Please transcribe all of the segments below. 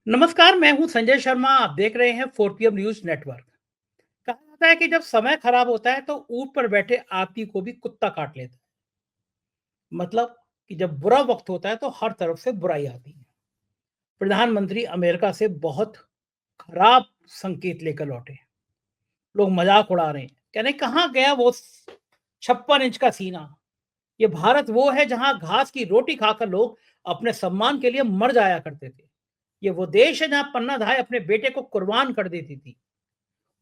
नमस्कार, मैं हूं संजय शर्मा। आप देख रहे हैं 4 PM न्यूज नेटवर्क। कहा जाता है कि जब समय खराब होता है तो ऊंट पर बैठे हाथी को भी कुत्ता काट लेता है। मतलब कि जब बुरा वक्त होता है तो हर तरफ से बुराई आती है। प्रधानमंत्री अमेरिका से बहुत खराब संकेत लेकर लौटे। लोग मजाक उड़ा रहे हैं, कहने कहाँ गया वो 56 इंच का सीना। ये भारत वो है जहां घास की रोटी खाकर लोग अपने सम्मान के लिए मर जाया करते थे। ये वो देश है जहां पन्ना धाय अपने बेटे को कुर्बान कर देती थी।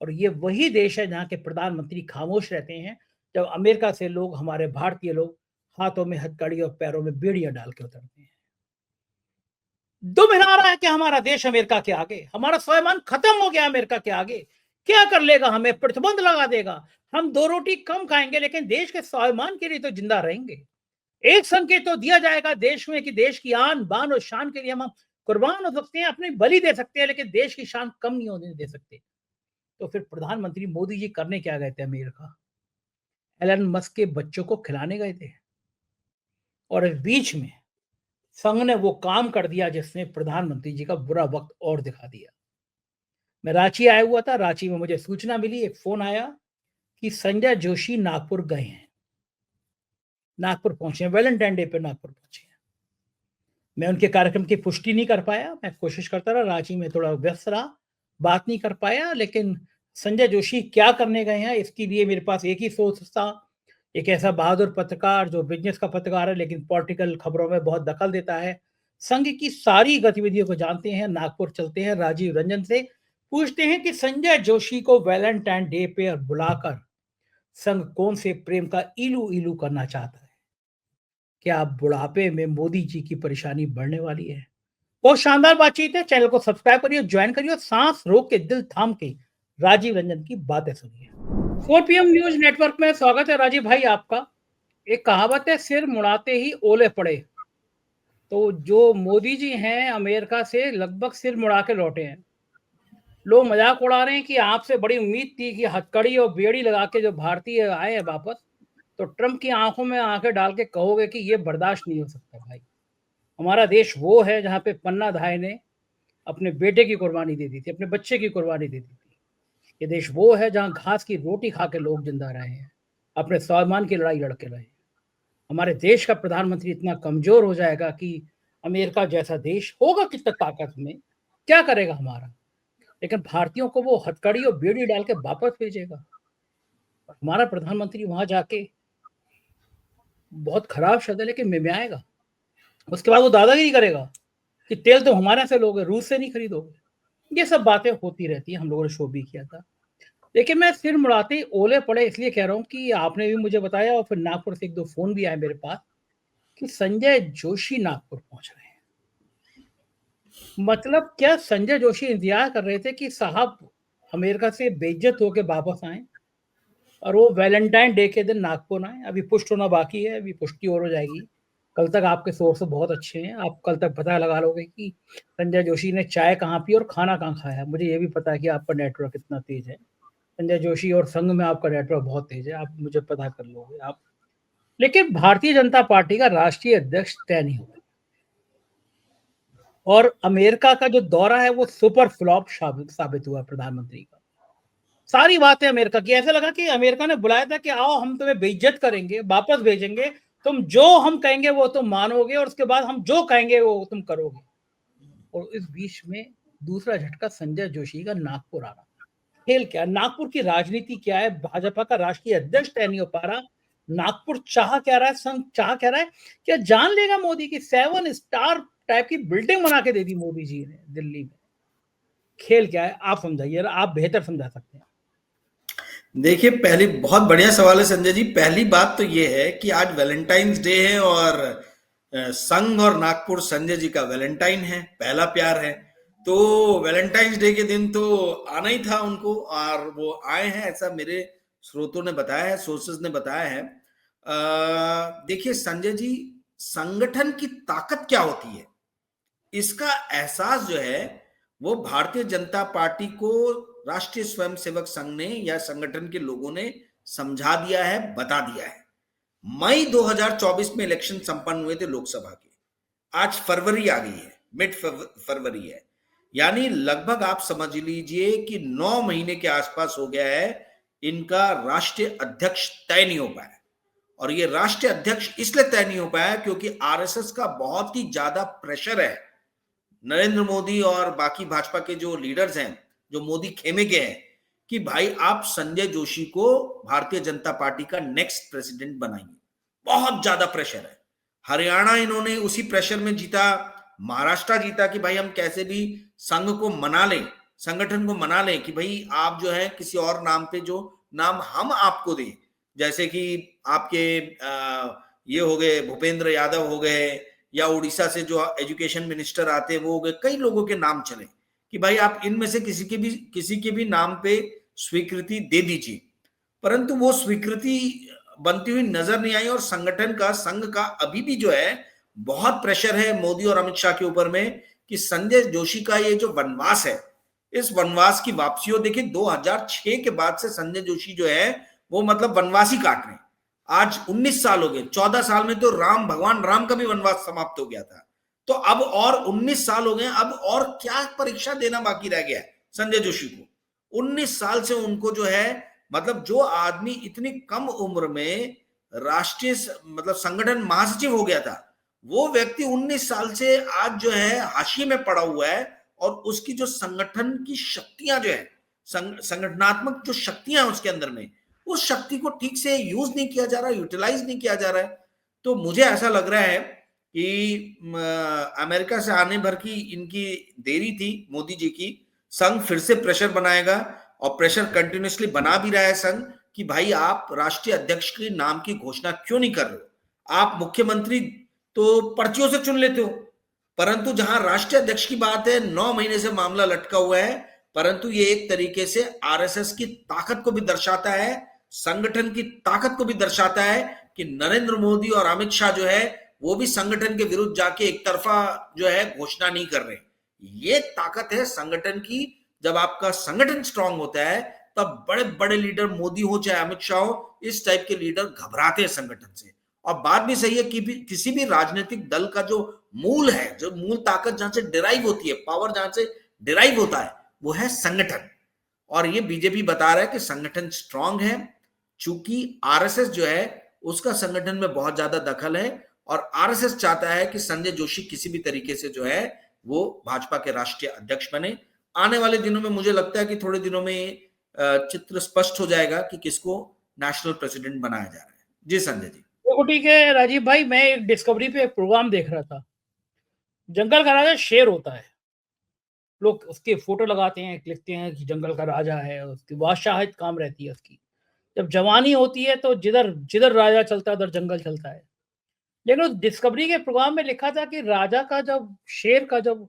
और ये वही देश है जहाँ के प्रधानमंत्री खामोश रहते हैं जब अमेरिका से लोग, हमारे भारतीय लोग, हाथों में हथकड़ी और पैरों में बेड़ियां डाल के उतरते हैं। दुम हिला रहा है कि हमारा देश अमेरिका के आगे, हमारा स्वाभिमान खत्म हो गया अमेरिका के आगे। क्या कर लेगा, हमें प्रतिबंध लगा देगा। हम दो रोटी कम खाएंगे लेकिन देश के स्वाभिमान के लिए तो जिंदा रहेंगे। एक संकेत तो दिया जाएगा देश में कि देश की आन बान और शान के लिए हम कुर्बान हो सकते हैं, अपनी बलि दे सकते हैं, लेकिन देश की शान कम नहीं होने दे सकते। तो फिर प्रधानमंत्री मोदी जी करने क्या गए थे अमेरिका? एलन मस्क के बच्चों को खिलाने गए थे। और इस बीच में संघ ने वो काम कर दिया जिसने प्रधानमंत्री जी का बुरा वक्त और दिखा दिया। मैं रांची आया हुआ था। रांची में मुझे सूचना मिली, एक फोन आया कि संजय जोशी नागपुर गए हैं, नागपुर पहुंचे हैं, वैलेंटाइन डे पे नागपुर पहुंचे हैं। मैं उनके कार्यक्रम की पुष्टि नहीं कर पाया। मैं कोशिश करता रहा, रांची में थोड़ा व्यस्त रहा, बात नहीं कर पाया। लेकिन संजय जोशी क्या करने गए हैं इसके लिए मेरे पास एक ही सोर्स था। एक ऐसा बहादुर पत्रकार जो बिजनेस का पत्रकार है लेकिन पॉलिटिकल खबरों में बहुत दखल देता है। संघ की सारी गतिविधियों को जानते हैं। नागपुर चलते हैं, राजीव रंजन से पूछते हैं कि संजय जोशी को वैलेंटाइन डे पे बुलाकर संघ कौन से प्रेम का इलू इलू करना चाहता है। क्या आप बुढ़ापे में मोदी जी की परेशानी बढ़ने वाली है? बहुत शानदार बातचीत है। चैनल को सब्सक्राइब करिए, ज्वाइन करिए और सांस रोक के, दिल थाम के राजीव रंजन की बातें सुनिए। 4 PM न्यूज नेटवर्क में स्वागत है राजीव भाई आपका। एक कहावत है, सिर मुड़ाते ही ओले पड़े। तो जो मोदी जी हैं अमेरिका से लगभग सिर मुड़ा के लौटे हैं। लोग मजाक उड़ा रहे हैं कि आपसे बड़ी उम्मीद थी कि हथकड़ी और बेड़ी लगा के जो भारतीय आए हैं वापस, तो ट्रंप की आंखों में आंखें डाल के कहोगे कि ये बर्दाश्त नहीं हो सकता भाई। हमारा देश वो है जहां पे पन्ना धाय ने अपने बेटे की कुर्बानी दे दी थी, अपने बच्चे की कुर्बानी दे दी थी। ये देश वो है जहां घास की रोटी खा के लोग जिंदा रहे हैं, अपने स्वाभिमान की लड़ाई लड़ के रहे। हमारे देश का प्रधानमंत्री इतना कमजोर हो जाएगा कि अमेरिका जैसा देश होगा कितना ताकत में, क्या करेगा हमारा? लेकिन भारतीयों को वो हथकड़ी और बेड़ी डाल के वापस भेजेगा। हमारा प्रधानमंत्री वहां जाके बहुत खराब शब्द है लेकिन मिमियाएगा। उसके बाद वो दादागिरी करेगा कि तेल तो हमारे से लोगे, रूस से नहीं खरीदोगे। ये सब बातें होती रहती है, हम लोगों ने शो भी किया था। लेकिन मैं सिर मुड़ाते ही ओले पड़े इसलिए कह रहा हूँ कि आपने भी मुझे बताया और फिर नागपुर से एक दो फोन भी आए मेरे पास कि संजय जोशी नागपुर पहुंच रहे हैं। मतलब क्या संजय जोशी इंतजार कर रहे थे कि साहब अमेरिका से बेइज्जत होके वापस आए और वो वैलेंटाइन डे के दिन नागपुर आए? अभी पुष्ट होना बाकी है, अभी पुष्टि और हो जाएगी। कल तक आपके सोर्स बहुत अच्छे हैं, आप कल तक पता लगा लोगे कि संजय जोशी ने चाय कहाँ पी और खाना कहाँ खाया। मुझे ये भी पता है कि आपका नेटवर्क इतना तेज है, संजय जोशी और संघ में आपका नेटवर्क बहुत तेज है, आप मुझे पता कर लोगे आप। लेकिन भारतीय जनता पार्टी का राष्ट्रीय अध्यक्ष तय नहीं हुआ और अमेरिका का जो दौरा है वो सुपर फ्लॉप साबित हुआ प्रधानमंत्री का। सारी बातें अमेरिका की, ऐसा लगा कि अमेरिका ने बुलाया था कि आओ हम तुम्हें बेइज्जत करेंगे, वापस भेजेंगे, तुम जो हम कहेंगे वो तुम मानोगे और उसके बाद हम जो कहेंगे वो तुम करोगे। और इस बीच में दूसरा झटका संजय जोशी का नागपुर आना। खेल क्या, नागपुर की राजनीति क्या है? भाजपा का राष्ट्रीय अध्यक्ष तय नहीं हो पा रहा, नागपुर चाह क्या रहा है, संघ चाह क्या रहा है? क्या जान लेगा मोदी की 7 स्टार टाइप की बिल्डिंग बना के दे दी मोदी जी ने दिल्ली में? खेल क्या है आप समझाइए, आप बेहतर समझा सकते हैं। देखिए, पहली बहुत बढ़िया सवाल है संजय जी। पहली बात तो ये है कि आज वैलेंटाइंस डे है और संघ और नागपुर संजय जी का वैलेंटाइन है, पहला प्यार है। तो वैलेंटाइंस डे के दिन तो आना ही था उनको और वो आए हैं, ऐसा मेरे स्रोतों ने बताया है, सोर्सेज ने बताया है। देखिए संजय जी, संगठन की ताकत क्या होती है इसका एहसास जो है वो भारतीय जनता पार्टी को राष्ट्रीय स्वयंसेवक संघ ने या संगठन के लोगों ने समझा दिया है, बता दिया है। मई 2024 में इलेक्शन संपन्न हुए थे लोकसभा के। आज फरवरी आ गई है, मिड फरवरी है। यानी लगभग आप समझ लीजिए कि 9 महीने के आसपास हो गया है इनका राष्ट्रीय अध्यक्ष तय नहीं हो पाया। और ये राष्ट्रीय अध्यक्ष इसलिए तय नहीं हो पाया क्योंकि आरएसएस का बहुत ही ज्यादा प्रेशर है नरेंद्र मोदी और बाकी भाजपा के जो लीडर्स हैं, जो मोदी खेमे के हैं, कि भाई आप संजय जोशी को भारतीय जनता पार्टी का नेक्स्ट प्रेसिडेंट बनाइए। बहुत ज्यादा प्रेशर है। हरियाणा इन्होंने उसी प्रेशर में जीता, महाराष्ट्र जीता कि भाई हम कैसे भी संघ को मना लें, संगठन को मना लें कि भाई आप जो है किसी और नाम पे, जो नाम हम आपको दें, जैसे कि आपके ये हो गए भूपेंद्र यादव हो गए, या उड़ीसा से जो एजुकेशन मिनिस्टर आते हैं वो हो गए, कई लोगों के नाम चले कि भाई आप इनमें से किसी के भी नाम पे स्वीकृति दे दीजिए। परंतु वो स्वीकृति बनती हुई नजर नहीं आई और संगठन का, संघ का अभी भी जो है बहुत प्रेशर है मोदी और अमित शाह के ऊपर में कि संजय जोशी का ये जो वनवास है, इस वनवास की वापसी हो। देखिए 2006 के बाद से संजय जोशी जो है वो मतलब वनवास ही काट रहे हैं। आज 19 साल हो गए, 14 साल में तो भगवान राम का भी वनवास समाप्त हो गया था, तो अब और 19 साल हो गए, अब और क्या परीक्षा देना बाकी रह गया है संजय जोशी को। 19 साल से उनको जो है, मतलब जो आदमी इतनी कम उम्र में राष्ट्रीय मतलब संगठन महासचिव हो गया था, वो व्यक्ति 19 साल से आज जो है हाशिए में पड़ा हुआ है। और उसकी जो संगठन की शक्तियां जो है, संगठनात्मक जो शक्तियां हैं उसके अंदर में, उस शक्ति को ठीक से यूज नहीं किया जा रहा, यूटिलाइज नहीं किया जा रहा है। तो मुझे ऐसा लग रहा है कि अमेरिका से आने भर की इनकी देरी थी मोदी जी की। संघ फिर से प्रेशर बनाएगा और प्रेशर कंटिन्यूसली बना भी रहा है संघ कि भाई आप राष्ट्रीय अध्यक्ष के नाम की घोषणा क्यों नहीं कर रहे हो। आप मुख्यमंत्री तो पर्चियों से चुन लेते हो, परंतु जहां राष्ट्रीय अध्यक्ष की बात है 9 महीने से मामला लटका हुआ है। परंतु ये एक तरीके से आरएसएस की ताकत को भी दर्शाता है, संगठन की ताकत को भी दर्शाता है कि नरेंद्र मोदी और अमित शाह जो है वो भी संगठन के विरुद्ध जाके एक तरफा जो है घोषणा नहीं कर रहे। ये ताकत है संगठन की। जब आपका संगठन स्ट्रांग होता है तब बड़े बड़े लीडर, मोदी हो चाहे अमित शाह हो, इस टाइप के लीडर घबराते हैं संगठन से। और बात भी सही है कि किसी भी राजनीतिक दल का जो मूल है, जो मूल ताकत जहां से डिराइव होती है, पावर जहां से डिराइव होता है, वो है संगठन। और ये बीजेपी बता रहा है कि संगठन स्ट्रांग है, चूंकि आरएसएस जो है उसका संगठन में बहुत ज्यादा दखल है और आरएसएस चाहता है कि संजय जोशी किसी भी तरीके से जो है वो भाजपा के राष्ट्रीय अध्यक्ष बने। आने वाले दिनों में मुझे लगता है कि थोड़े दिनों में चित्र स्पष्ट हो जाएगा कि किसको नेशनल प्रेसिडेंट बनाया जा रहा है। जी संजय जी। देखो ठीक है राजीव भाई, मैं एक डिस्कवरी पे एक प्रोग्राम देख रहा था। जंगल का राजा शेर होता है, लोग उसके फोटो लगाते हैं, लिखते हैं कि जंगल का राजा है, उसकी बादशाहत काम रहती है उसकी। जब जवानी होती है तो जिधर जिधर राजा चलता है उधर जंगल चलता है। लेकिन उस डिस्कवरी के प्रोग्राम में लिखा था कि राजा का जब, शेर का जब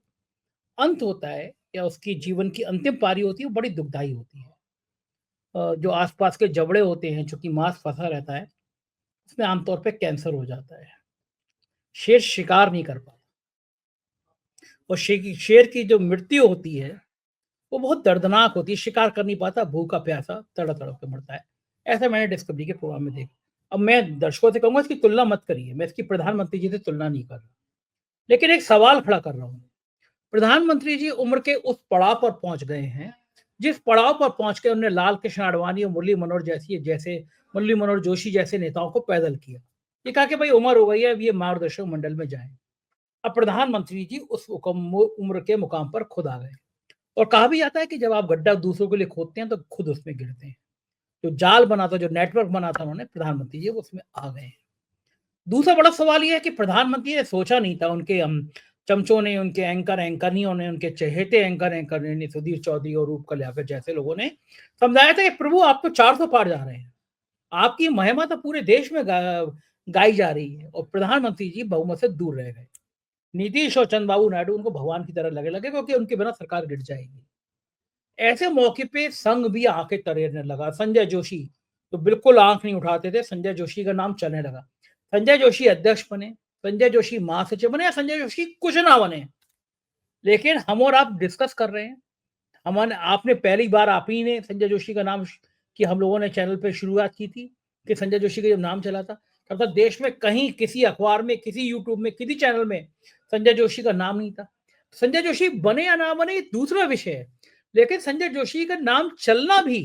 अंत होता है या उसकी जीवन की अंतिम पारी होती है, वो बड़ी दुखदाई होती है। जो आसपास के जबड़े होते हैं, चूंकि मांस फंसा रहता है, उसमें आमतौर पे कैंसर हो जाता है। शेर शिकार नहीं कर पाता और शेर की जो मृत्यु होती है वो बहुत दर्दनाक होती है। शिकार कर नहीं पाता, भूखा प्यासा तड़प तड़प के मरता है। ऐसा मैंने डिस्कवरी के प्रोग्राम में देखा। अब मैं दर्शकों से कहूंगा इसकी तुलना मत करिए, मैं इसकी प्रधानमंत्री जी से तुलना नहीं कर रहा, लेकिन एक सवाल खड़ा कर रहा हूँ। प्रधानमंत्री जी उम्र के उस पड़ाव पर पहुंच गए हैं जिस पड़ाव पर पहुंच के उन्होंने लाल कृष्ण आडवाणी और मुरली मनोहर जोशी जैसे नेताओं को पैदल किया। ये कहा कि भाई उम्र हो गई है, अब ये मार्गदर्शक मंडल में जाएं। अब प्रधानमंत्री जी उस उम्र के मुकाम पर खुद आ गए। और कहा भी जाता है कि जब आप गड्ढा दूसरों के लिए खोदते हैं तो खुद उसमें गिरते हैं। जो जाल बना था, जो नेटवर्क बना था उन्होंने, प्रधानमंत्री जी उसमें आ गए हैं। दूसरा बड़ा सवाल यह है कि प्रधानमंत्री ने सोचा नहीं था, उनके चमचों ने, उनके एंकरनियों ने, उनके चहेते एंकर ने, सुधीर चौधरी और रूप कल्याकर जैसे लोगों ने समझाया था कि प्रभु आप तो 400 पार जा रहे हैं, आपकी महिमा तो पूरे देश में गाई जा रही है। और प्रधानमंत्री जी बहुमत से दूर रह गए। नीतीश और चंद्रबाबू नायडू उनको भगवान की तरह लगे क्योंकि उनके बिना सरकार गिर जाएगी। ऐसे मौके पे संघ भी आके तरेरने लगा। संजय जोशी तो बिल्कुल आंख नहीं उठाते थे, संजय जोशी का नाम चलने लगा। संजय जोशी अध्यक्ष बने, संजय जोशी महासचिव बने या संजय जोशी कुछ ना बने, लेकिन हम और आप डिस्कस कर रहे हैं। हमने, आपने पहली बार आप ही ने संजय जोशी का नाम कि हम लोगों ने चैनल पे शुरुआत की थी कि संजय जोशी का जब नाम चला था तब तक देश में कहीं किसी अखबार में, किसी यूट्यूब में, किसी चैनल में संजय जोशी का नाम नहीं था। संजय जोशी बने या ना बने दूसरा विषय है, लेकिन संजय जोशी का नाम चलना भी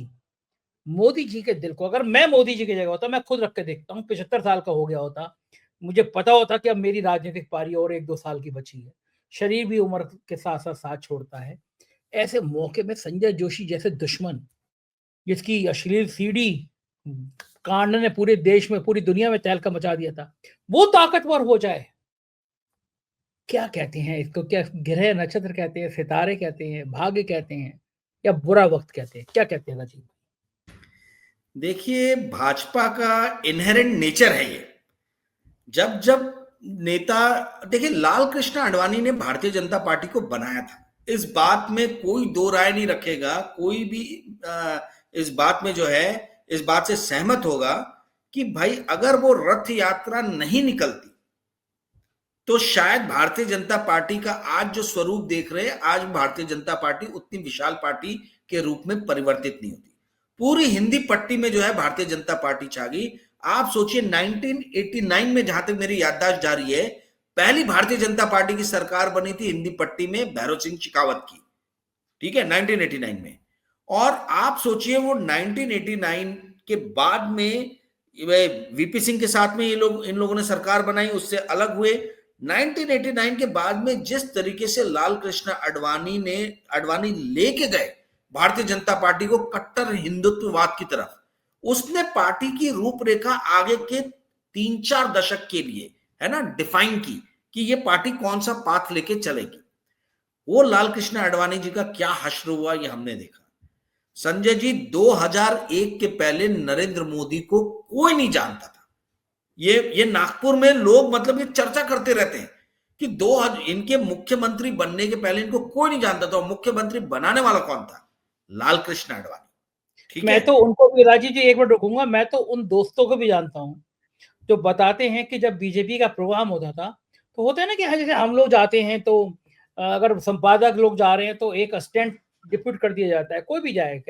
मोदी जी के दिल को, अगर मैं मोदी जी की जगह होता, मैं खुद रख के देखता हूँ, 75 साल का हो गया होता, मुझे पता होता कि अब मेरी राजनीतिक पारी और 1-2 साल की बची है, शरीर भी उम्र के साथ-साथ साथ छोड़ता है। ऐसे मौके में संजय जोशी जैसे दुश्मन, जिसकी अश्लील सीडी कांड ने पूरे देश में, पूरी दुनिया में तहलका मचा दिया था, वो ताकतवर हो जाए, क्या कहते हैं इसको, क्या ग्रह नक्षत्र कहते हैं, सितारे कहते हैं, भाग्य कहते हैं, या बुरा वक्त कहते हैं, क्या कहते हैं राजीव? देखिए, भाजपा का इनहेरेंट नेचर है ये। जब जब नेता, देखिए लाल कृष्ण आडवाणी ने भारतीय जनता पार्टी को बनाया था, इस बात में कोई दो राय नहीं रखेगा, कोई भी इस बात में जो है, इस बात से सहमत होगा कि भाई अगर वो रथ यात्रा नहीं निकलती तो शायद भारतीय जनता पार्टी का आज जो स्वरूप देख रहे हैं, आज भारतीय जनता पार्टी उतनी विशाल पार्टी के रूप में परिवर्तित नहीं होती। पूरी हिंदी पट्टी में जो है भारतीय जनता पार्टी छा गई। आप सोचिए 1989 में, जहां तक मेरी याददाश्त जा रही है, पहली भारतीय जनता पार्टी की सरकार बनी थी हिंदी पट्टी में भैरव सिंह शेखावत की, ठीक है, 1989 में। और आप सोचिए वो 1989 के बाद में वीपी सिंह के साथ में इन लोगों ने सरकार बनाई, उससे अलग हुए। 1989 के बाद में जिस तरीके से लाल कृष्ण आडवाणी लेके गए भारतीय जनता पार्टी को कट्टर हिंदुत्ववाद की तरफ, उसने पार्टी की रूपरेखा आगे के 3-4 दशक के लिए, है ना, डिफाइन की कि ये पार्टी कौन सा पाथ लेके चलेगी। वो लाल कृष्ण आडवाणी जी का क्या हश्र हुआ ये हमने देखा। संजय जी, 2001 के पहले नरेंद्र मोदी को कोई नहीं जानता था। ये नागपुर में लोग मतलब ये चर्चा करते रहते हैं कि इनके मुख्यमंत्री बनने के पहले इनको कोई नहीं जानता था, मुख्यमंत्री बनाने वाला कौन था? लाल कृष्ण आडवाणी। ठीक मैं है, तो उनको भी, राजीव जी एक मिनट रुकूंगा, मैं तो उन दोस्तों को भी जानता हूँ जो बताते हैं कि जब बीजेपी का प्रोग्राम होता था, तो होता है ना कि जैसे हम लोग जाते हैं तो अगर संपादक लोग जा रहे हैं तो एक असिस्टेंट डिप्यूट कर दिया जाता है, कोई भी जाए,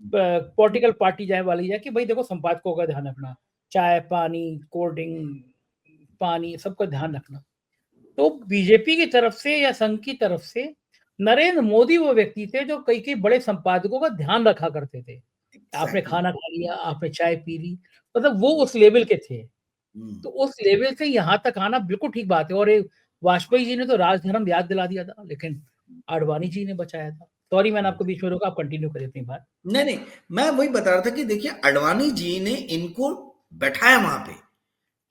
पॉलिटिकल पार्टी जाए वाली जाए, कि भाई देखो संपादकों का ध्यान रखना, चाय पानी कोल्ड ड्रिंक पानी सबका ध्यान रखना। तो बीजेपी की तरफ से या संघ की तरफ से नरेंद्र मोदी वो व्यक्ति थे जो कई कई बड़े संपादकों का ध्यान रखा करते थे। आपने एग्जैक्टली। खाना खा लिया, आपने चाय पी ली, मतलब वो उस लेवल के थे। तो उस लेवल से यहाँ तक आना बिल्कुल ठीक बात है। और एक वाजपेयी जी ने तो राजधर्म याद दिला दिया था, लेकिन आडवाणी जी ने बचाया था। सॉरी मैंने आपको बीच में रोका, आप कंटिन्यू करें अपनी बात। नहीं नहीं, मैं वही बता रहा था कि देखिए आडवाणी जी ने इनको बैठाया वहां पे।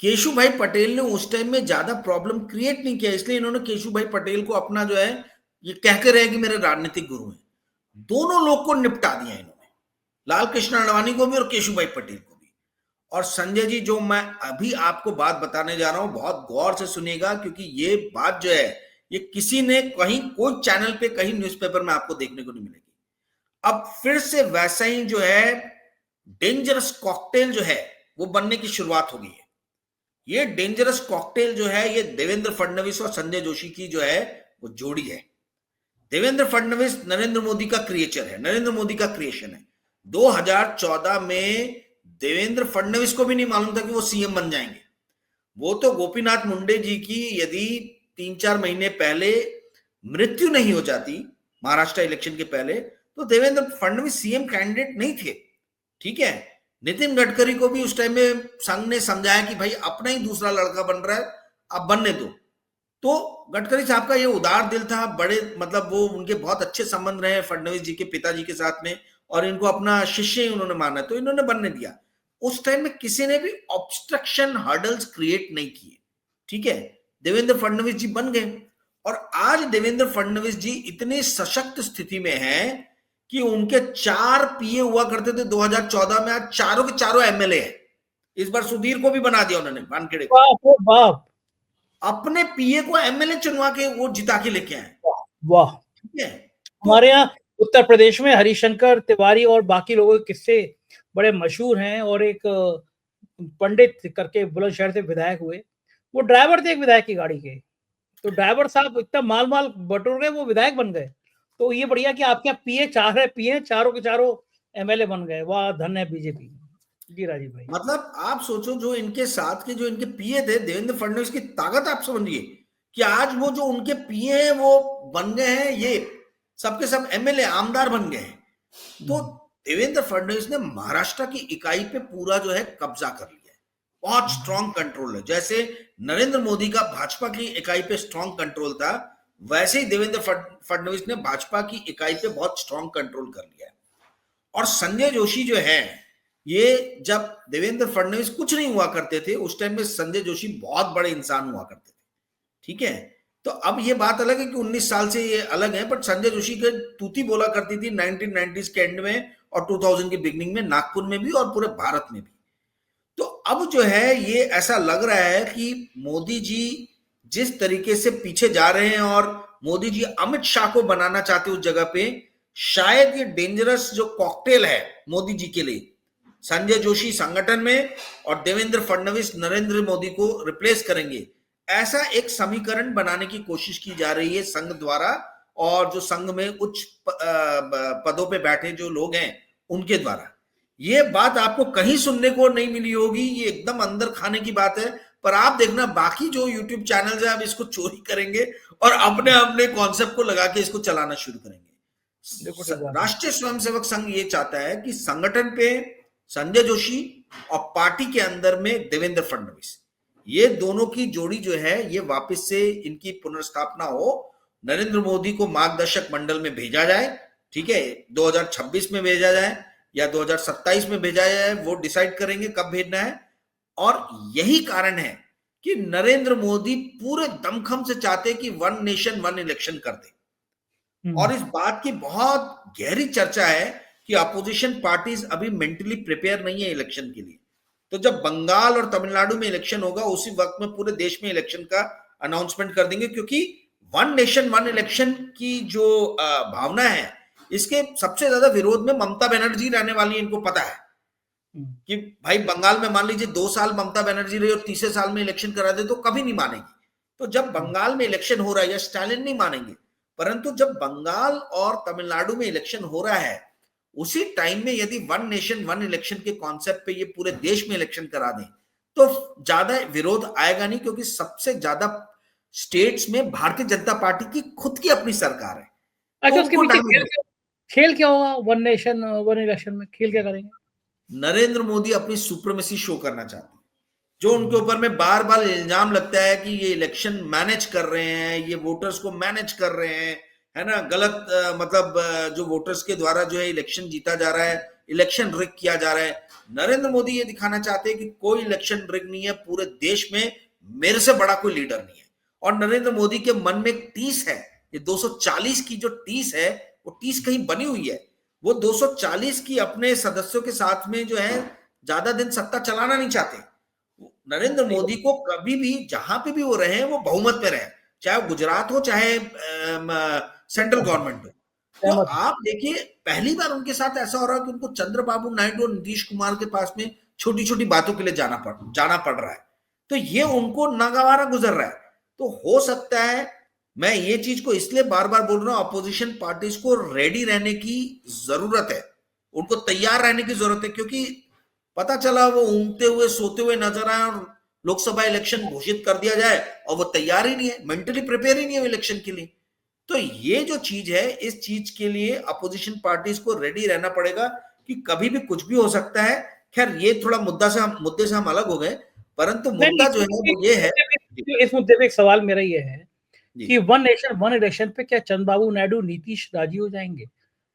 केशु भाई पटेल ने उस टाइम में ज्यादा प्रॉब्लम क्रिएट नहीं किया, इसलिए इन्होंने केशु भाई पटेल को अपना जो है, ये कहते रहे कि मेरे राजनीतिक गुरु हैं। दोनों लोग को निपटा दिया इन्होंने, लाल कृष्ण आडवाणी को भी और केशु भाई पटेल को भी। और संजय जी, जो मैं अभी आपको बात बताने जा रहा हूं, बहुत गौर से सुनिएगा, क्योंकि ये बात जो है, ये किसी ने कहीं, कोई चैनल पे, कहीं न्यूज़पेपर में आपको देखने को नहीं मिलेगी। अब फिर से वैसा ही जो है डेंजरस कॉकटेल जो है वो बनने की शुरुआत हो गई है। ये डेंजरस कॉकटेल जो है, ये देवेंद्र फडणवीस और संजय जोशी की जो है वो जोड़ी है। देवेंद्र फडणवीस नरेंद्र मोदी का क्रिएचर है, नरेंद्र मोदी का क्रिएशन है। 2014 में देवेंद्र फडणवीस को भी नहीं मालूम था कि वो सीएम बन जाएंगे। वो तो गोपीनाथ मुंडे जी की यदि 3-4 महीने पहले मृत्यु नहीं हो जाती महाराष्ट्र इलेक्शन के पहले, तो देवेंद्र फडणवीस सीएम कैंडिडेट नहीं थे। ठीक है, नितिन गडकरी को भी उस टाइम में संघ ने समझाया कि भाई अपना ही दूसरा लड़का बन रहा है, अब बनने दो। तो गडकरी साहब का ये उदार दिल था, बड़े मतलब वो उनके बहुत अच्छे संबंध रहे फडणवीस जी के पिताजी के साथ में, और इनको अपना शिष्य ही उन्होंने माना, तो इन्होंने बनने दिया। उस टाइम में किसी ने भी ऑब्स्ट्रक्शन हर्डल्स क्रिएट नहीं किए। ठीक है, देवेंद्र फडणवीस जी बन गए। और आज देवेंद्र फडणवीस जी इतने सशक्त स्थिति में हैं कि उनके 4 पीए हुआ करते थे 2014 में, आज चारों के चारों एमएलए हैं। इस बार सुधीर को भी बना दिया उन्होंने, वानखेड़े को। बाप रे बाप, अपने पीए को एमएलए चुनवा के वो जिता के लेके आए। वाह। ठीक है, तो हमारे यहाँ उत्तर प्रदेश में हरिशंकर तिवारी और बाकी लोगों के किस्से बड़े मशहूर हैं। और एक पंडित करके बुलंदशहर से विधायक हुए, वो ड्राइवर थे एक विधायक की गाड़ी के, तो ड्राइवर साहब इतना माल माल बटोर गए, वो विधायक बन गए। तो ये बढ़िया कि आपके यहाँ पीए 4 है, पीए चारों के चारों एमएलए बन गए। वाह, धन्य है बीजेपी। जी राजीव भाई। मतलब आप सोचो, जो इनके साथ के जो इनके पीए थे, देवेंद्र फडणवीस की ताकत आप समझिए कि आज वो जो उनके पीए हैं वो बन गए हैं, ये सबके सब एमएलए आमदार बन गए हैं। तो देवेंद्र फडणवीस ने महाराष्ट्र की इकाई पे पूरा जो है कब्जा कर लिया है, बहुत स्ट्रांग कंट्रोल है। जैसे नरेंद्र मोदी का भाजपा की इकाई पे स्ट्रांग कंट्रोल था, वैसे ही देवेंद्र फडणवीस ने भाजपा की इकाई पे बहुत स्ट्रांग कंट्रोल कर लिया है। और संजय जोशी जो है, ये जब देवेंद्र फडणवीस कुछ नहीं हुआ करते थे उस टाइम में संजय जोशी बहुत बड़े इंसान हुआ करते थे, ठीक है। तो अब ये बात अलग है कि 19 साल से ये अलग है, बट संजय जोशी के तूती बोला करती थी 1990s के एंड में और 2000 की बिगनिंग में, नागपुर में भी और पूरे भारत में भी। तो अब जो है ये ऐसा लग रहा है कि मोदी जी जिस तरीके से पीछे जा रहे हैं और मोदी जी अमित शाह को बनाना चाहते उस जगह पे, शायद ये डेंजरस जो कॉकटेल है मोदी जी के लिए, संजय जोशी संगठन में और देवेंद्र फडणवीस नरेंद्र मोदी को रिप्लेस करेंगे, ऐसा एक समीकरण बनाने की कोशिश की जा रही है संघ द्वारा, और जो संघ में उच्च पदों पे बैठे जो लोग हैं उनके द्वारा। ये बात आपको कहीं सुनने को नहीं मिली होगी, ये एकदम अंदर खाने की बात है। पर आप देखना बाकी जो यूट्यूब चैनल्स हैं अब इसको चोरी करेंगे और अपने अपने कॉन्सेप्ट को लगा के इसको चलाना शुरू करेंगे। राष्ट्रीय स्वयंसेवक संघ ये चाहता है कि संगठन पे संजय जोशी और पार्टी के अंदर में देवेंद्र फडणवीस, ये दोनों की जोड़ी जो है ये वापस से इनकी पुनर्स्थापना हो, नरेंद्र मोदी को मार्गदर्शक मंडल में भेजा जाए, ठीक है, 2026 में भेजा जाए या 2027 में भेजा जाए, वो डिसाइड करेंगे कब भेजना है। और यही कारण है कि नरेंद्र मोदी पूरे दमखम से चाहते कि वन नेशन वन इलेक्शन कर दे। और इस बात की बहुत गहरी चर्चा है कि अपोजिशन पार्टीज अभी मेंटली प्रिपेयर नहीं है इलेक्शन के लिए। तो जब बंगाल और तमिलनाडु में इलेक्शन होगा उसी वक्त में पूरे देश में इलेक्शन का अनाउंसमेंट कर देंगे, क्योंकि वन नेशन वन इलेक्शन की जो भावना है, इसके सबसे ज्यादा विरोध में ममता बनर्जी रहने वाली है। इनको पता है कि भाई बंगाल में मान लीजिए 2 साल ममता बनर्जी रही और तीसरे साल में इलेक्शन करा दे तो कभी नहीं मानेगी। तो जब बंगाल में इलेक्शन हो रहा है या स्टालिन नहीं मानेंगे, परंतु जब बंगाल और तमिलनाडु में इलेक्शन हो रहा है उसी टाइम में यदि वन नेशन वन इलेक्शन के कॉन्सेप्ट पे ये पूरे देश में इलेक्शन करा दें तो ज्यादा विरोध आएगा नहीं, क्योंकि सबसे ज्यादा स्टेट्स में भारतीय जनता पार्टी की खुद की अपनी सरकार है। अच्छा, उसके पीछे खेल क्या होगा वन नेशन वन इलेक्शन में? खेल क्या करेंगे? नरेंद्र मोदी अपनी सुप्रीमेसी शो करना चाहते हैं, जो उनके ऊपर में बार बार इल्जाम लगता है कि ये इलेक्शन मैनेज कर रहे हैं, ये वोटर्स को मैनेज कर रहे हैं, है ना, गलत मतलब जो वोटर्स के द्वारा जो है इलेक्शन जीता जा रहा है, इलेक्शन रिग किया जा रहा है। नरेंद्र मोदी ये दिखाना चाहते हैं कि कोई इलेक्शन रिग नहीं है, पूरे देश में मेरे से बड़ा कोई लीडर नहीं है। और नरेंद्र मोदी के मन में एक टीस है, ये 240 की जो टीस है वो टीस कहीं बनी हुई है। वो 240 की अपने सदस्यों के साथ में जो है ज्यादा दिन सत्ता चलाना नहीं चाहते। नरेंद्र मोदी को कभी भी जहां पे भी वो रहे वो बहुमत में रहे, चाहे गुजरात हो चाहे सेंट्रल गवर्नमेंट हो। तो आप देखिए पहली बार उनके साथ ऐसा हो रहा है कि उनको चंद्रबाबू नायडू और नीतीश कुमार के पास में छोटी छोटी बातों के लिए जाना पड़ रहा है। तो ये उनको नागवारा गुजर रहा है। तो हो सकता है, मैं ये चीज को इसलिए बार बार बोल रहा हूं, अपोजिशन पार्टीज को रेडी रहने की जरूरत है, उनको तैयार रहने की जरूरत है, क्योंकि पता चला वो ऊँघते हुए सोते हुए नजर आए और लोकसभा इलेक्शन घोषित कर दिया जाए और वो तैयार ही नहीं है, मेंटली प्रिपेयर ही नहीं है इलेक्शन के लिए। तो ये जो चीज है, इस चीज के लिए अपोजिशन पार्टीज को रेडी रहना पड़ेगा कि कभी भी कुछ भी हो सकता है। खैर ये थोड़ा मुद्दे से हम अलग हो गए, परंतु मुद्दा जो है वो ये है, इस मुद्दे पे एक सवाल मेरा ये है कि वन नेशन वन इलेक्शन पे क्या चंद्रबाबू नायडू नीतीश राजी हो जाएंगे?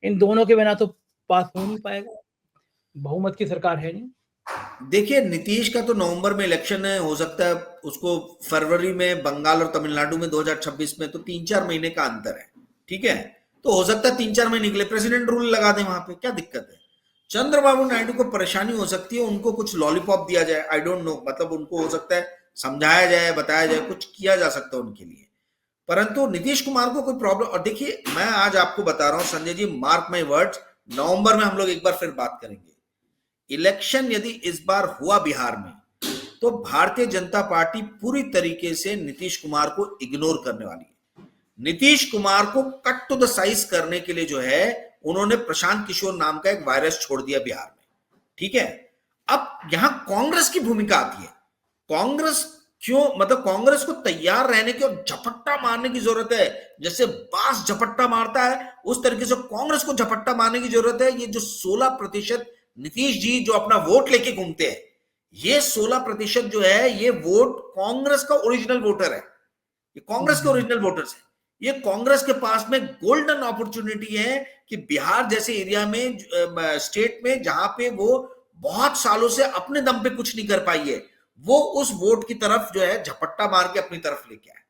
इन दोनों के बिना तो पास हो नहीं पाएगा, बहुमत की सरकार है नहीं। देखिए नीतीश का तो नवंबर में इलेक्शन है, हो सकता है उसको फरवरी में बंगाल और तमिलनाडु में 2026 में, तो 3-4 महीने का अंतर है, ठीक है। तो हो सकता है 3-4 महीने के लिए प्रेसिडेंट रूल लगा दें वहां पे, क्या दिक्कत है। चंद्रबाबू नायडू को परेशानी हो सकती है, उनको कुछ लॉलीपॉप दिया जाए, आई डोंट नो, मतलब उनको हो सकता है समझाया जाए, बताया जाए, कुछ किया जा सकता है उनके लिए। परंतु नीतीश कुमार को कोई प्रॉब्लम, और देखिए मैं आज आपको बता रहा हूं Sanjay ji, mark my words, नवंबर में हम लोग एक बार फिर बात करेंगे। इलेक्शन यदि इस बार हुआ बिहार में तो भारतीय जनता पार्टी पूरी तरीके से नीतीश कुमार को इग्नोर करने वाली है। नीतीश कुमार को कट टू द साइज करने के लिए जो है उन्होंने प्रशांत किशोर नाम का एक वायरस छोड़ दिया बिहार में, ठीक है। अब यहां कांग्रेस की भूमिका आती है। कांग्रेस क्यों, मतलब कांग्रेस को तैयार रहने की और झपट्टा मारने की जरूरत है। जैसे बांस झपट्टा मारता है उस तरीके से कांग्रेस को झपट्टा मारने की जरूरत है। ये जो 16% नीतीश जी जो अपना वोट लेके घूमते हैं, ये 16% जो है ये वोट कांग्रेस का ओरिजिनल वोटर है, ये कांग्रेस के ओरिजिनल वोटर्स हैं। ये कांग्रेस के पास में गोल्डन अपॉर्चुनिटी है कि बिहार जैसे एरिया में, स्टेट में, जहां पे वो बहुत सालों से अपने दम पे कुछ नहीं कर पाई है, वो उस वोट की तरफ जो है झपट्टा मार के अपनी तरफ लेके आए,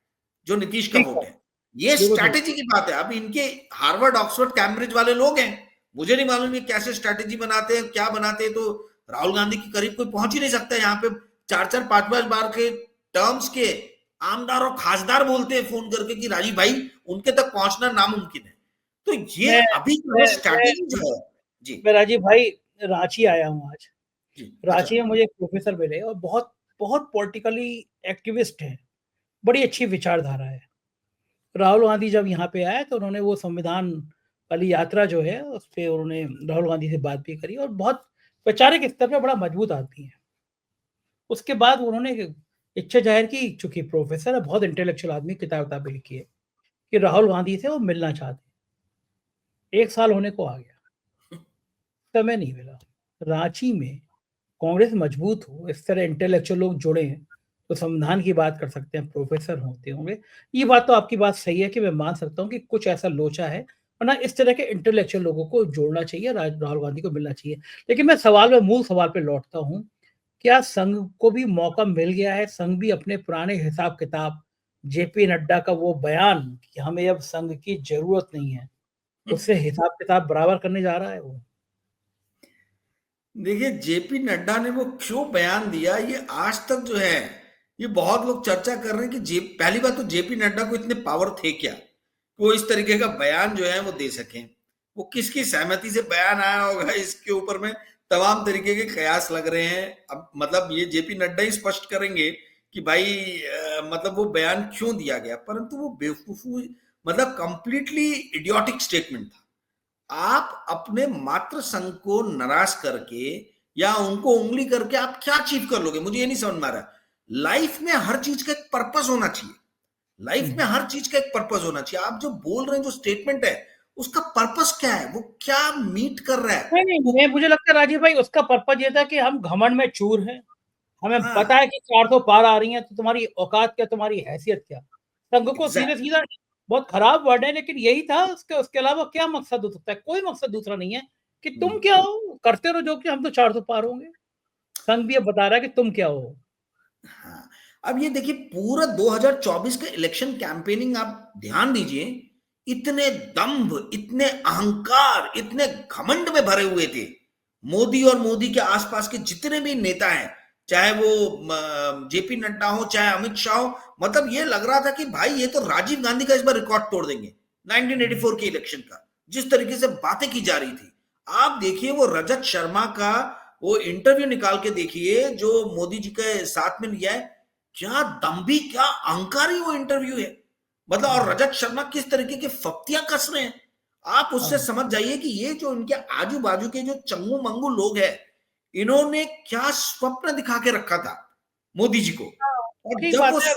जो नीतीश का ठीक वोट है, है। ये बिल्कुल ठीक। स्ट्रैटेजी की बात है। अब इनके हार्वर्ड, ऑक्सफोर्ड, कैम्ब्रिज वाले लोग हैं, मुझे नहीं मालूम ये कैसे स्ट्रैटेजी बनाते हैं, क्या बनाते हैं। तो राहुल गांधी के करीब कोई पहुंच ही नहीं सकता। यहाँ पे 4-4, 5-5 बार के टर्म्स के आमदार और खासदार बोलते हैं फोन करके कि राजीव भाई उनके तक पहुंचना नामुमकिन है। तो ये मैं अभी जो है मैं मैं स्ट्रैटेजी जो है। जी मैं राजीव भाई रांची आया हूँ आज। जी। अच्छा। रांची में मुझे एक प्रोफ़ेसर मिले और बहुत बहुत पॉलिटिकली एक्टिविस्ट हैं, बड़ी अच्छी विचारधारा है। राहुल गांधी जब यहाँ पे आए तो उन्होंने वो संविधान वाली यात्रा जो है, उसपे उन्होंने राहुल गांधी से बात भी करी और बहुत वैचारिक स्तर पे बड़ा मजबूत आदमी है। उसके बाद उन्होंने इच्छा ज़ाहिर की, चूँकि प्रोफ़ेसर है, बहुत इंटेलेक्चुअल आदमी, किताब-विताब भी लिखी है, कि राहुल गांधी से वो मिलना चाहते हैं। 1 साल होने को आ गया, समय नहीं मिला। रांची में कांग्रेस मजबूत हो, इस तरह इंटेलेक्चुअल लोग जुड़े हैं, तो संविधान की बात कर सकते हैं, प्रोफ़ेसर होते होंगे। ये बात तो आपकी बात सही है कि मैं मान सकता हूँ कि कुछ ऐसा लोचा है, वरना इस तरह के इंटेलेक्चुअल लोगों को जोड़ना चाहिए, राहुल गांधी को मिलना चाहिए। लेकिन मैं मूल सवाल पे लौटता हूँ, क्या संघ को भी मौका मिल गया है? संघ भी अपने पुराने हिसाब-किताब, जेपी नड्डा का वो बयान कि हमें अब संघ की ज़रूरत नहीं है, उससे हिसाब-किताब बराबर करने जा रहा है वो? देखिए, जेपी नड्डा ने वो क्यों बयान दिया, ये आज तक जो है ये बहुत लोग चर्चा कर रहे हैं कि जे पहली बात तो जेपी नड्डा को इतने पावर थे क्या कि वो इस तरीके का बयान जो है वो दे सकें। वो किसकी सहमति से बयान आया होगा, इसके ऊपर में तमाम तरीके के कयास लग रहे हैं। अब मतलब ये जेपी नड्डा ही स्पष्ट करेंगे कि भाई मतलब वो बयान क्यों दिया गया, परंतु वो बेवकूफी, मतलब कंप्लीटली इडियोटिक स्टेटमेंट था। आप अपने मातृ संघ को नाराज करके या उनको उंगली करके आप क्या अचीव कर लोगे, मुझे ये नहीं समझ में आ रहा। लाइफ में हर चीज का एक पर्पस होना चाहिए। लाइफ में हुँ। हर चीज का एक पर्पस होना चाहिए। आप जो बोल रहे हैं, जो स्टेटमेंट है, उसका पर्पस क्या है, वो क्या मीट कर रहा है नहीं, नहीं, वो। मैं मुझे लगता है राजीव भाई उसका पर्पज़ ये था कि हम घमंड में चूर हैं। हमें हाँ, पता है कि 400 पार आ रही हैं, तो तुम्हारी औकात क्या, तुम्हारी हैसियत क्या? संघ को एग्जैक्ट। सीधे-सीधा, बहुत खराब वर्ड है लेकिन यही था, उसके अलावा क्या मकसद हो सकता है? कोई मकसद दूसरा नहीं है कि तुम क्या हो? करते रहो जो कि हम तो 400 पार होंगे। संघ भी अब बता रहा है कि तुम क्या हो? हाँ, अब ये देखिए पूरा 2024 का इलेक्शन कैंपेनिंग आप ध्यान दीजिए, इतने दंभ, इतने अहंकार, इतने घमंड में भरे हुए थे। मोदी और मोदी के आसपास के जितने भी नेता हैं, चाहे वो जेपी नड्डा हो, चाहे अमित शाह हो, मतलब ये लग रहा था कि भाई ये तो राजीव गांधी का इस बार रिकॉर्ड तोड़ देंगे 1984 के इलेक्शन का। जिस तरीके से बातें की जा रही थी, आप देखिए वो रजत शर्मा का वो इंटरव्यू निकाल के देखिए जो मोदी जी के साथ में लिया है। क्या दम्भी, क्या अहंकारी वो इंटरव्यू है, मतलब। और हाँ, रजत शर्मा किस तरीके की फप्तियां कस रहे हैं, आप उससे हाँ, समझ जाइए कि ये जो इनके आजू बाजू के जो चंगू मंगू लोग हैं, इन्होंने क्या स्वप्न दिखा के रखा था मोदी जी को। हाँ, और ठीक जब बात वो है।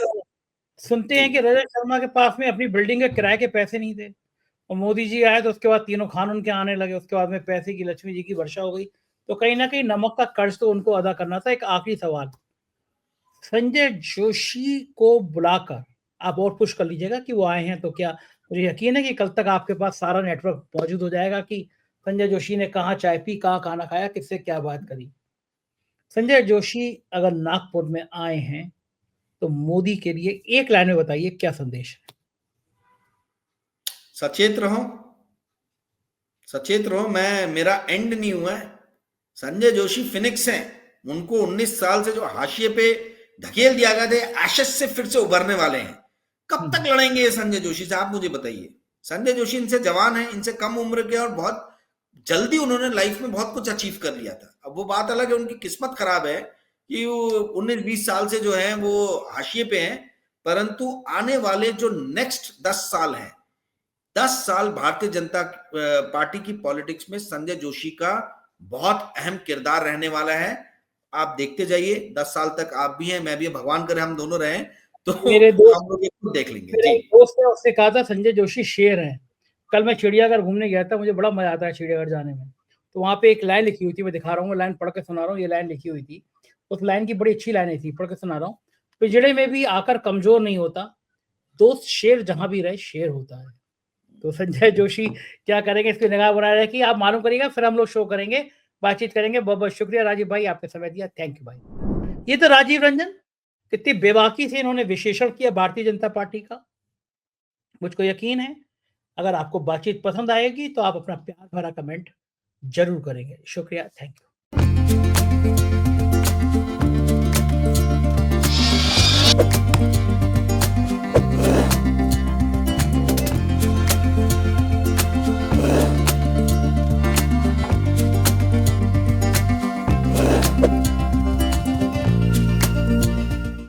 सुनते जी हैं कि रजत शर्मा के पास में अपनी बिल्डिंग के किराए के पैसे नहीं थे और मोदी जी आए तो उसके बाद तीनों खान उनके आने लगे, उसके बाद में पैसे की लक्ष्मी जी की वर्षा हो गई। तो कहीं न कहीं नमक का कर्ज तो उनको अदा करना था। एक आखिरी सवाल, संजय जोशी को बुलाकर आप और पुश कर लीजिएगा कि वो आए हैं, तो क्या मुझे यकीन है कि कल तक आपके पास सारा नेटवर्क मौजूद हो जाएगा कि संजय जोशी ने कहाँ चाय पी, कहाँ खाना खाया, किससे क्या बात करी। संजय जोशी अगर नागपुर में आए हैं, तो मोदी के लिए एक लाइन में बताइए क्या संदेश है? सचेत रहो, सचेत रहो। मैं, मेरा एंड नहीं हुआ है। संजय जोशी फिनिक्स हैं, उनको 19 साल से जो हाशिए पे धकेल दिया गया था, एशेस से फिर से उभरने वाले हैं। कब हुँ, तक लड़ेंगे ये संजय जोशी से, आप मुझे बताइए। संजय जोशी इनसे जवान है, इनसे कम उम्र के, और बहुत जल्दी उन्होंने लाइफ में बहुत कुछ अचीव कर लिया था। अब वो बात अलग है, उनकी किस्मत खराब है कि वो 19-20 साल से जो है वो हाशिए पे हैं। परंतु आने वाले जो नेक्स्ट 10 साल हैं, 10 साल भारतीय जनता पार्टी की पॉलिटिक्स में संजय जोशी का बहुत अहम किरदार रहने वाला है। आप देखते जाइए, 10 साल तक आप भी हैं, मैं भी, भगवान करे हम दोनों रहें, तो मेरे दोस्त हम लोग ये खुद देख लेंगे। मेरा जी। एक दोस्त है, उसने कहा था संजय जोशी शेर हैं। कल मैं चिड़ियाघर घूमने गया था, मुझे बड़ा मजा आता है चिड़ियाघर जाने में। तो वहाँ पे एक लाइन लिखी हुई थी, मैं दिखा रहा हूँ, लाइन पढ़ के सुना रहा हूँ, ये लाइन लिखी हुई थी। उस लाइन की बड़ी अच्छी लाइनें थी, पढ़ के सुना रहा हूँ। पिंजड़े में भी आकर कमजोर नहीं होता, दोस्त शेर जहां भी रहे शेर होता है। तो संजय जोशी क्या करेंगे, इसकी निगाह बना रहे कि आप मालूम करिएगा, फिर हम लोग शो करेंगे, बातचीत करेंगे। बहुत बहुत शुक्रिया राजीव भाई, आपने समय दिया, थैंक यू भाई। ये तो राजीव रंजन, कितनी बेबाकी से इन्होंने विशेषण किया भारतीय जनता पार्टी का। मुझको यकीन है अगर आपको बातचीत पसंद आएगी तो आप अपना प्यार भरा कमेंट जरूर करेंगे। शुक्रिया, थैंक यू।